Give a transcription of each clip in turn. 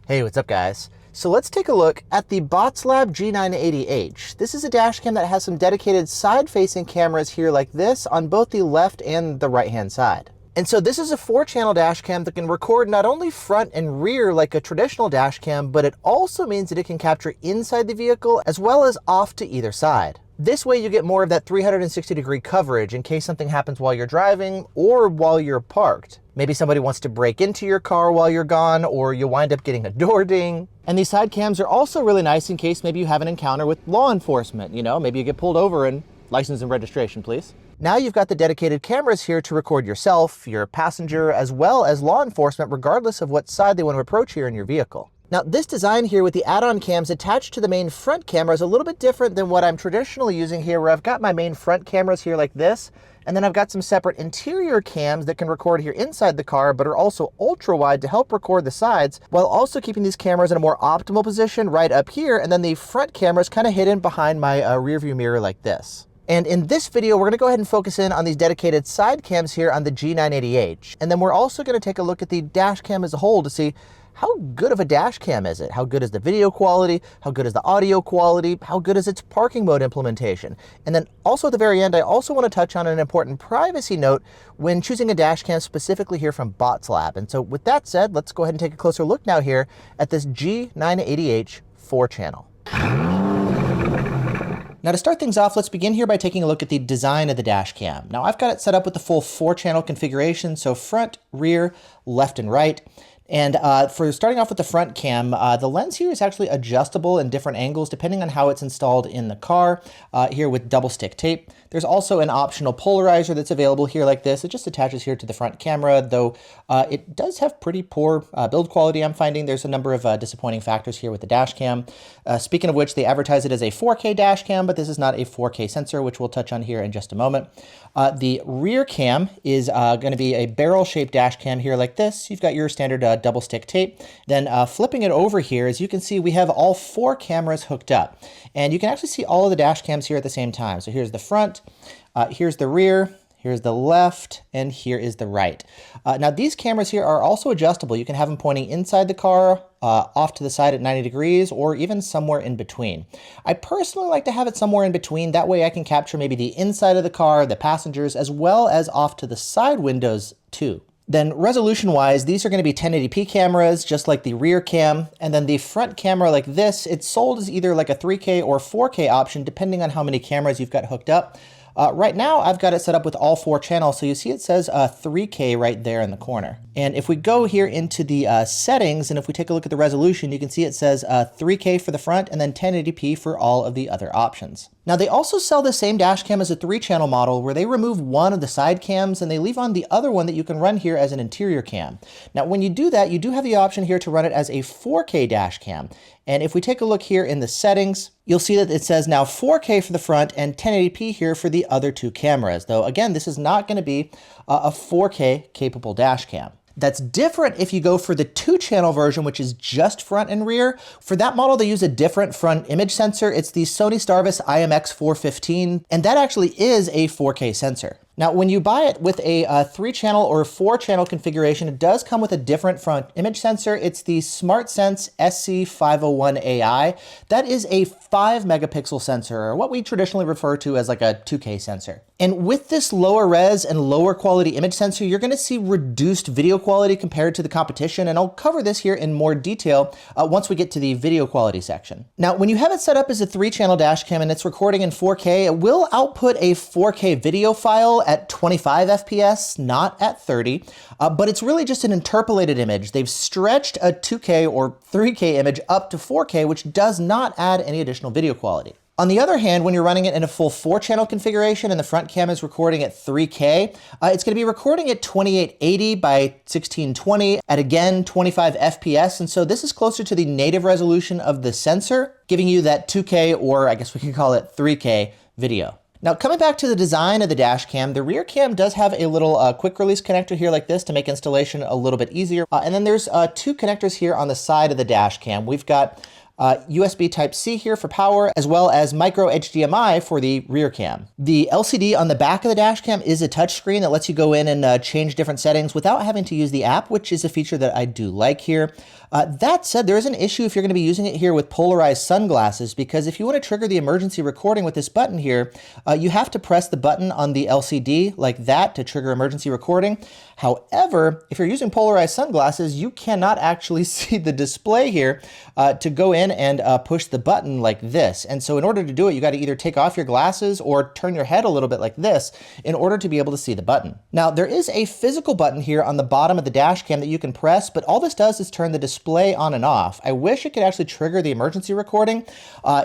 Hey, what's up guys? So let's take a look at the Botslab G980H. This is a dash cam that has some dedicated side-facing cameras here like this on both the left and the right-hand side. And so this is a 4-channel dash cam that can record not only front and rear like a traditional dash cam, but it also means that it can capture inside the vehicle as well as off to either side. This way you get more of that 360-degree coverage in case something happens while you're driving or while you're parked. Maybe somebody wants to break into your car while you're gone, or you wind up getting a door ding. And these side cams are also really nice in case maybe you have an encounter with law enforcement. You know, maybe you get pulled over and license and registration, please. Now you've got the dedicated cameras here to record yourself, your passenger, as well as law enforcement, regardless of what side they want to approach here in your vehicle. Now this design here with the add-on cams attached to the main front camera is a little bit different than what I'm traditionally using here, where I've got my main front cameras here like this, and then I've got some separate interior cams that can record here inside the car, but are also ultra wide to help record the sides, while also keeping these cameras in a more optimal position right up here, and then the front camera's kind of hidden behind my rear view mirror like this. And in this video, we're gonna go ahead and focus in on these dedicated side cams here on the G980H. And then we're also gonna take a look at the dash cam as a whole to see how good of a dash cam is it? How good is the video quality? How good is the audio quality? How good is its parking mode implementation? And then also at the very end, I also want to touch on an important privacy note when choosing a dash cam specifically here from Botslab. And so with that said, let's go ahead and take a closer look now here at this G980H 4-channel. Now to start things off, let's begin here by taking a look at the design of the dash cam. Now I've got it set up with the full 4-channel configuration, so front, rear, left, and right. And for starting off with the front cam, the lens here is actually adjustable in different angles depending on how it's installed in the car, here with double stick tape. There's also an optional polarizer that's available here like this. It just attaches here to the front camera, though it does have pretty poor build quality, I'm finding. There's a number of disappointing factors here with the dash cam. Speaking of which, they advertise it as a 4K dash cam, but this is not a 4K sensor, which we'll touch on here in just a moment. The rear cam is going to be a barrel-shaped dash cam here like this. You've got your standard double stick tape. Then flipping it over here, as you can see, we have all 4 cameras hooked up. And you can actually see all of the dash cams here at the same time. So here's the front, here's the rear, here's the left, and here is the right. Now these cameras here are also adjustable. You can have them pointing inside the car, off to the side at 90 degrees, or even somewhere in between. I personally like to have it somewhere in between. That way I can capture maybe the inside of the car, the passengers, as well as off to the side windows too. Then resolution-wise, these are going to be 1080p cameras, just like the rear cam. And then the front camera like this, it's sold as either like a 3K or 4K option, depending on how many cameras you've got hooked up. Right now, I've got it set up with all 4 channels, so you see it says 3K right there in the corner. And if we go here into the settings, and if we take a look at the resolution, you can see it says 3K for the front and then 1080p for all of the other options. Now they also sell the same dash cam as a 3-channel model where they remove one of the side cams and they leave on the other one that you can run here as an interior cam. Now when you do that, you do have the option here to run it as a 4K dash cam. And if we take a look here in the settings, you'll see that it says now 4K for the front and 1080p here for the other 2 cameras. Though again, this is not going to be a 4K capable dash cam. That's different if you go for the 2-channel version, which is just front and rear. For that model, they use a different front image sensor. It's the Sony Starvis IMX415, and that actually is a 4K sensor. Now, when you buy it with a 3-channel or 4-channel configuration, it does come with a different front image sensor. It's the SmartSense SC501AI. That is a 5 megapixel sensor, or what we traditionally refer to as like a 2K sensor. And with this lower res and lower quality image sensor, you're going to see reduced video quality compared to the competition. And I'll cover this here in more detail once we get to the video quality section. Now, when you have it set up as a 3-channel dash cam and it's recording in 4K, it will output a 4K video file at 25 FPS, not at 30, but it's really just an interpolated image. They've stretched a 2K or 3K image up to 4K, which does not add any additional video quality. On the other hand, when you're running it in a full 4-channel configuration and the front cam is recording at 3K, it's going to be recording at 2880 by 1620 at, again, 25 FPS. And so this is closer to the native resolution of the sensor, giving you that 2K, or I guess we can call it 3K video. Now, coming back to the design of the dash cam, the rear cam does have a little quick release connector here like this to make installation a little bit easier. And then there's 2 connectors here on the side of the dash cam. We've got USB Type-C here for power, as well as micro HDMI for the rear cam. The LCD on the back of the dash cam is a touchscreen that lets you go in and change different settings without having to use the app, which is a feature that I do like here. That said, there is an issue if you're going to be using it here with polarized sunglasses, because if you want to trigger the emergency recording with this button here, you have to press the button on the LCD like that to trigger emergency recording. However, if you're using polarized sunglasses, you cannot actually see the display here to go in and push the button like this. And so in order to do it, you got to either take off your glasses or turn your head a little bit like this in order to be able to see the button. Now, there is a physical button here on the bottom of the dash cam that you can press, but all this does is turn the display on and off. I wish it could actually trigger the emergency recording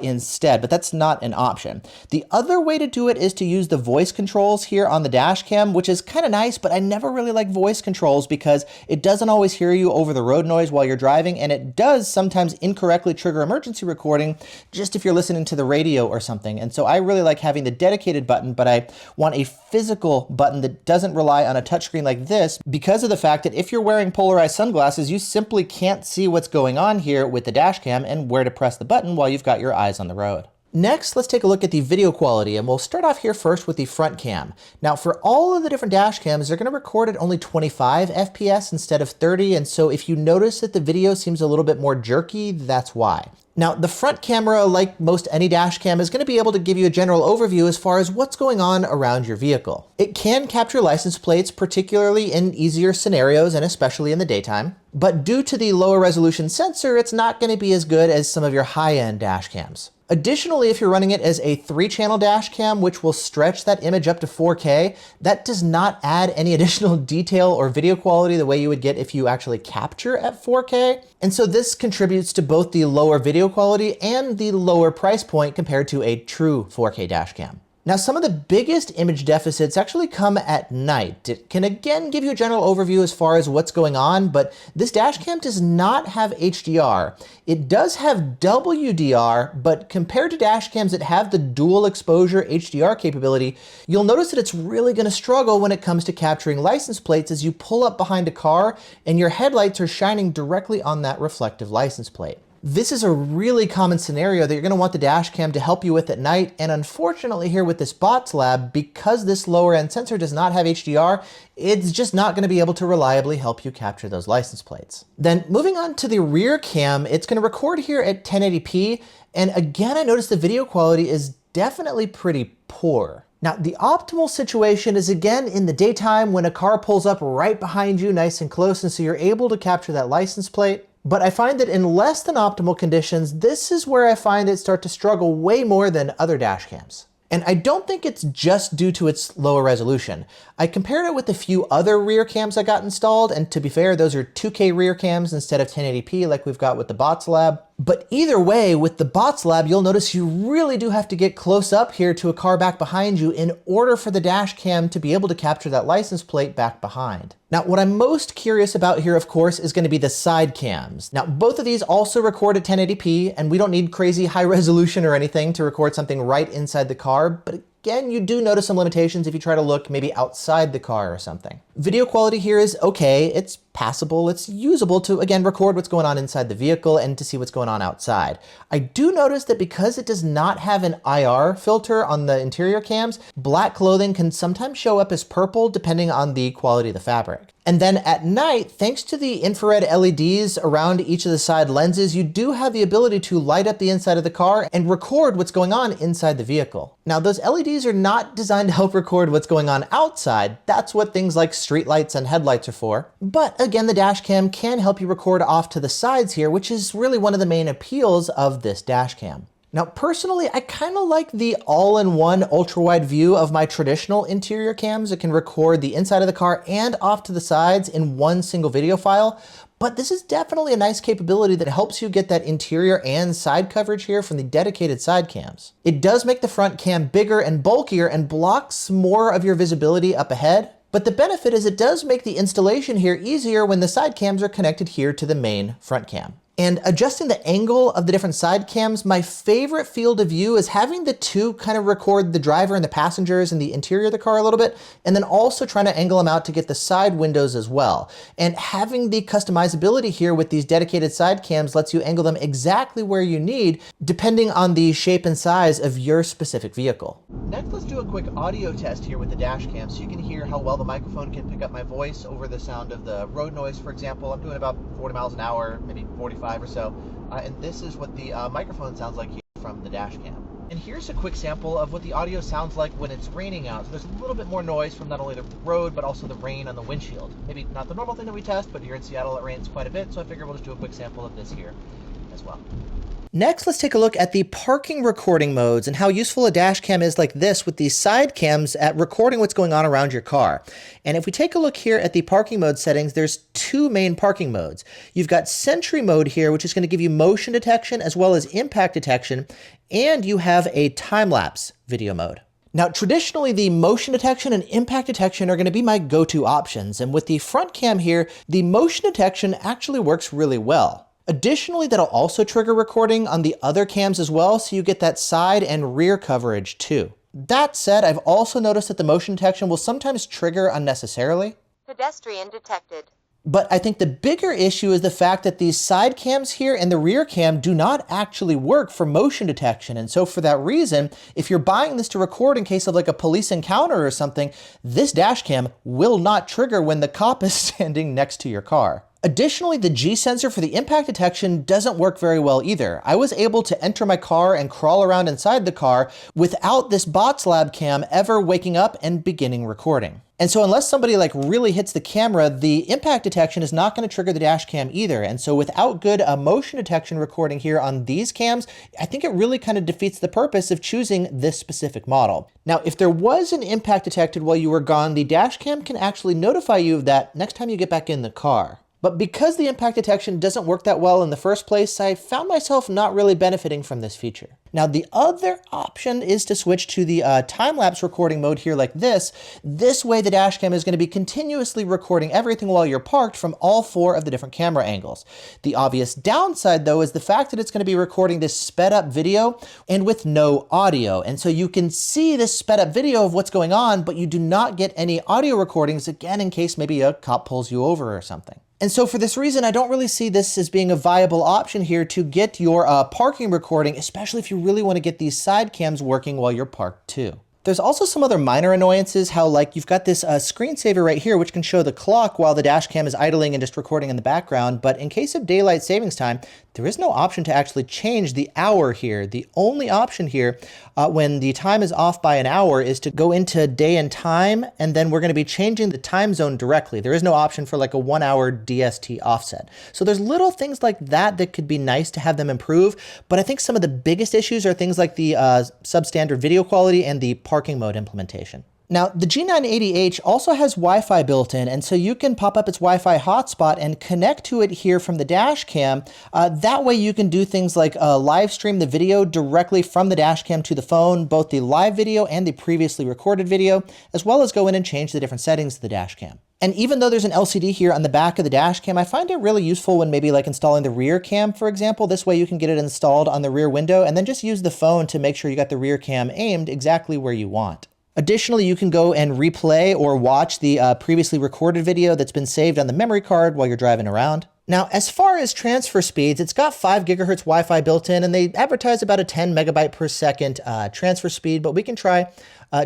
instead, but that's not an option. The other way to do it is to use the voice controls here on the dash cam, which is kind of nice, but I never really like voice controls because it doesn't always hear you over the road noise while you're driving, and it does sometimes incorrectly trigger emergency recording just if you're listening to the radio or something. And so I really like having the dedicated button, but I want a physical button that doesn't rely on a touchscreen like this because of the fact that if you're wearing polarized sunglasses, you simply can't see what's going on here with the dash cam and where to press the button while you've got your eyes on the road. Next, let's take a look at the video quality, and we'll start off here first with the front cam. Now, for all of the different dash cams, they're going to record at only 25 FPS instead of 30, and so if you notice that the video seems a little bit more jerky, that's why. Now, the front camera, like most any dash cam, is going to be able to give you a general overview as far as what's going on around your vehicle. It can capture license plates, particularly in easier scenarios and especially in the daytime. But due to the lower resolution sensor, it's not going to be as good as some of your high-end dash cams. Additionally, if you're running it as a 3-channel dash cam, which will stretch that image up to 4K, that does not add any additional detail or video quality the way you would get if you actually capture at 4K. And so this contributes to both the lower video quality and the lower price point compared to a true 4K dash cam. Now, some of the biggest image deficits actually come at night. It can again give you a general overview as far as what's going on, but this dash cam does not have HDR. It does have WDR, but compared to dash cams that have the dual exposure HDR capability, you'll notice that it's really going to struggle when it comes to capturing license plates as you pull up behind a car and your headlights are shining directly on that reflective license plate. This is a really common scenario that you're going to want the dash cam to help you with at night, and unfortunately here with this Botslab, because this lower end sensor does not have HDR, it's just not going to be able to reliably help you capture those license plates. Then moving on to the rear cam, it's going to record here at 1080p, and again I noticed the video quality is definitely pretty poor. Now, the optimal situation is again in the daytime when a car pulls up right behind you nice and close, and so you're able to capture that license plate. But I find that in less than optimal conditions, this is where I find it start to struggle way more than other dash cams. And I don't think it's just due to its lower resolution. I compared it with a few other rear cams I got installed, and to be fair, those are 2K rear cams instead of 1080p like we've got with the Botslab. But either way, with the Botslab, you'll notice you really do have to get close up here to a car back behind you in order for the dash cam to be able to capture that license plate back behind. Now, what I'm most curious about here, of course, is going to be the side cams. Now, both of these also record at 1080p, and we don't need crazy high resolution or anything to record something right inside the car, but again, you do notice some limitations if you try to look maybe outside the car or something. Video quality here is okay, it's passable, it's usable to, again, record what's going on inside the vehicle and to see what's going on outside. I do notice that because it does not have an IR filter on the interior cams, black clothing can sometimes show up as purple depending on the quality of the fabric. And then at night, thanks to the infrared LEDs around each of the side lenses, you do have the ability to light up the inside of the car and record what's going on inside the vehicle. Now, those LEDs are not designed to help record what's going on outside. That's what things like streetlights and headlights are for. But again, the dash cam can help you record off to the sides here, which is really one of the main appeals of this dash cam. Now, personally, I kind of like the all-in-one ultra-wide view of my traditional interior cams. It can record the inside of the car and off to the sides in one single video file. But this is definitely a nice capability that helps you get that interior and side coverage here from the dedicated side cams. It does make the front cam bigger and bulkier and blocks more of your visibility up ahead. But the benefit is it does make the installation here easier when the side cams are connected here to the main front cam. And adjusting the angle of the different side cams, my favorite field of view is having the two kind of record the driver and the passengers and the interior of the car a little bit, and then also trying to angle them out to get the side windows as well. And having the customizability here with these dedicated side cams lets you angle them exactly where you need, depending on the shape and size of your specific vehicle. Next, let's do a quick audio test here with the dash cam so you can hear how well the microphone can pick up my voice over the sound of the road noise, for example. I'm doing about 40 miles an hour, maybe 45 or so, and this is what the microphone sounds like here from the dash cam. And here's a quick sample of what the audio sounds like when it's raining out. So there's a little bit more noise from not only the road, but also the rain on the windshield. Maybe not the normal thing that we test, but here in Seattle it rains quite a bit, so I figure we'll just do a quick sample of this here as well. Next, let's take a look at the parking recording modes and how useful a dash cam is like this with these side cams at recording what's going on around your car. And if we take a look here at the parking mode settings, there's two main parking modes. You've got Sentry mode here, which is going to give you motion detection as well as impact detection, and you have a time-lapse video mode. Now, traditionally, the motion detection and impact detection are going to be my go-to options. And with the front cam here, the motion detection actually works really well. Additionally, that'll also trigger recording on the other cams as well, so you get that side and rear coverage too. That said, I've also noticed that the motion detection will sometimes trigger unnecessarily. Pedestrian detected. But I think the bigger issue is the fact that these side cams here and the rear cam do not actually work for motion detection. And so for that reason, if you're buying this to record in case of like a police encounter or something, this dash cam will not trigger when the cop is standing next to your car. Additionally, the G sensor for the impact detection doesn't work very well either. I was able to enter my car and crawl around inside the car without this Botslab cam ever waking up and beginning recording. And so unless somebody like really hits the camera, the impact detection is not going to trigger the dash cam either. And so without good motion detection recording here on these cams, I think it really kind of defeats the purpose of choosing this specific model. Now, if there was an impact detected while you were gone, the dash cam can actually notify you of that next time you get back in the car. But because the impact detection doesn't work that well in the first place, I found myself not really benefiting from this feature. Now, the other option is to switch to the time-lapse recording mode here like this. This way, the dash cam is going to be continuously recording everything while you're parked from all four of the different camera angles. The obvious downside, though, is the fact that it's going to be recording this sped-up video and with no audio. And so you can see this sped-up video of what's going on, but you do not get any audio recordings, again, in case maybe a cop pulls you over or something. And so for this reason, I don't really see this as being a viable option here to get your parking recording, especially if you really want to get these side cams working while you're parked too. There's also some other minor annoyances, how like you've got this screensaver right here, which can show the clock while the dash cam is idling and just recording in the background. But in case of daylight savings time, there is no option to actually change the hour here. The only option here when the time is off by an hour is to go into day and time, and then we're going to be changing the time zone directly. There is no option for like a 1 hour DST offset. So there's little things like that that could be nice to have them improve. But I think some of the biggest issues are things like the substandard video quality and the parking mode implementation. Now, the G980H also has Wi-Fi built in, and so you can pop up its Wi-Fi hotspot and connect to it here from the dash cam. That way you can do things like live stream the video directly from the dash cam to the phone, both the live video and the previously recorded video, as well as go in and change the different settings of the dash cam. And even though there's an LCD here on the back of the dash cam, I find it really useful when maybe like installing the rear cam, for example. This way you can get it installed on the rear window and then just use the phone to make sure you got the rear cam aimed exactly where you want. Additionally, you can go and replay or watch the previously recorded video that's been saved on the memory card while you're driving around. Now, as far as transfer speeds, it's got 5 gigahertz Wi-Fi built in, and they advertise about a 10 megabyte per second transfer speed, but we can try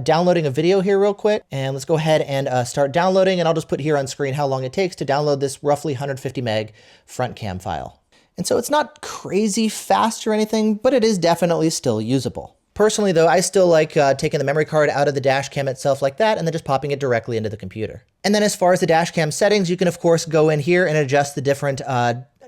downloading a video here real quick. And let's go ahead and start downloading, and I'll just put here on screen how long it takes to download this roughly 150 meg front cam file. And so it's not crazy fast or anything, but it is definitely still usable. Personally, though, I still like taking the memory card out of the dash cam itself like that and then just popping it directly into the computer. And then as far as the dash cam settings, you can, of course, go in here and adjust the different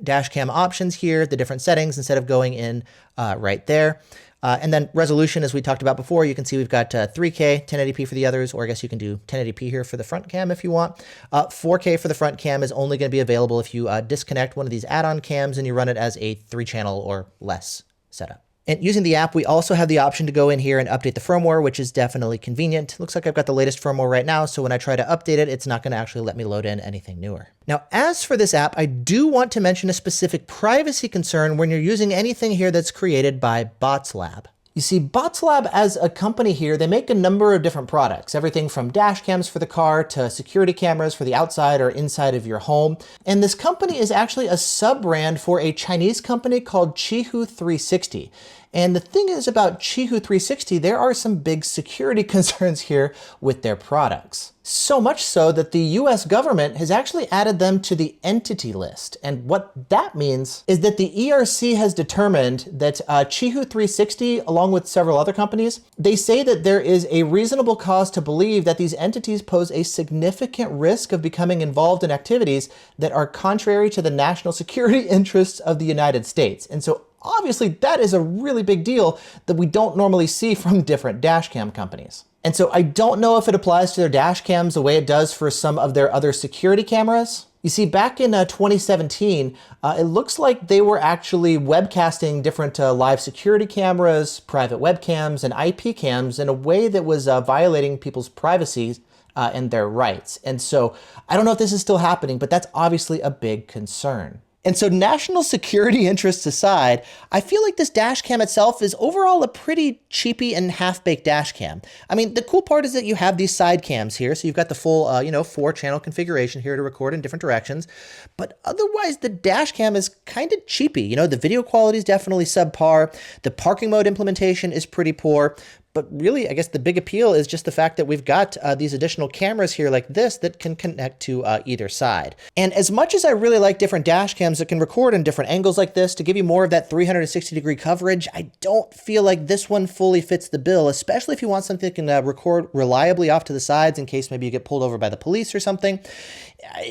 dash cam options here, the different settings, instead of going in right there. And then resolution, as we talked about before, you can see we've got 3K, 1080p for the others, or I guess you can do 1080p here for the front cam if you want. 4K for the front cam is only going to be available if you disconnect one of these add-on cams and you run it as a 3-channel or less setup. And using the app, we also have the option to go in here and update the firmware, which is definitely convenient. Looks like I've got the latest firmware right now, so when I try to update it, it's not going to actually let me load in anything newer. Now, as for this app, I do want to mention a specific privacy concern when you're using anything here that's created by Botslab. You see, Botslab as a company here, they make a number of different products, everything from dash cams for the car to security cameras for the outside or inside of your home. And this company is actually a sub-brand for a Chinese company called Qihoo 360. And the thing is about Qihoo 360, there are some big security concerns here with their products. So much so that the US government has actually added them to the entity list. And what that means is that the ERC has determined that Qihoo 360, along with several other companies, they say that there is a reasonable cause to believe that these entities pose a significant risk of becoming involved in activities that are contrary to the national security interests of the United States. And so obviously that is a really big deal that we don't normally see from different dashcam companies. And so I don't know if it applies to their dash cams the way it does for some of their other security cameras. You see, back in 2017, it looks like they were actually webcasting different live security cameras, private webcams, and IP cams in a way that was violating people's privacy and their rights. And so I don't know if this is still happening, but that's obviously a big concern. And so national security interests aside, I feel like this dash cam itself is overall a pretty cheapy and half-baked dash cam. I mean, the cool part is that you have these side cams here. So you've got the full, 4-channel configuration here to record in different directions. But otherwise, the dash cam is kind of cheapy. The video quality is definitely subpar. The parking mode implementation is pretty poor. But really, I guess the big appeal is just the fact that we've got these additional cameras here like this that can connect to either side. And as much as I really like different dash cams that can record in different angles like this to give you more of that 360-degree coverage, I don't feel like this one fully fits the bill, especially if you want something that can record reliably off to the sides in case maybe you get pulled over by the police or something.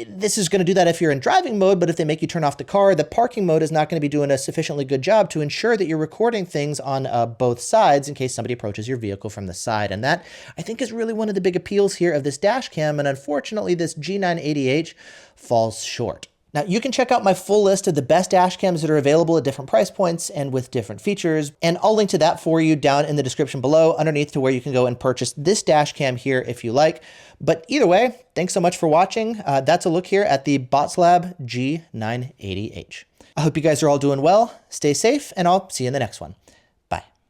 This is going to do that if you're in driving mode, but if they make you turn off the car, the parking mode is not going to be doing a sufficiently good job to ensure that you're recording things on both sides in case somebody approaches your vehicle from the side. And that, I think, is really one of the big appeals here of this dash cam. And unfortunately, this G980H falls short. Now, you can check out my full list of the best dash cams that are available at different price points and with different features. And I'll link to that for you down in the description below underneath to where you can go and purchase this dash cam here if you like. But either way, thanks so much for watching. That's a look here at the Botslab G980H. I hope you guys are all doing well. Stay safe, and I'll see you in the next one.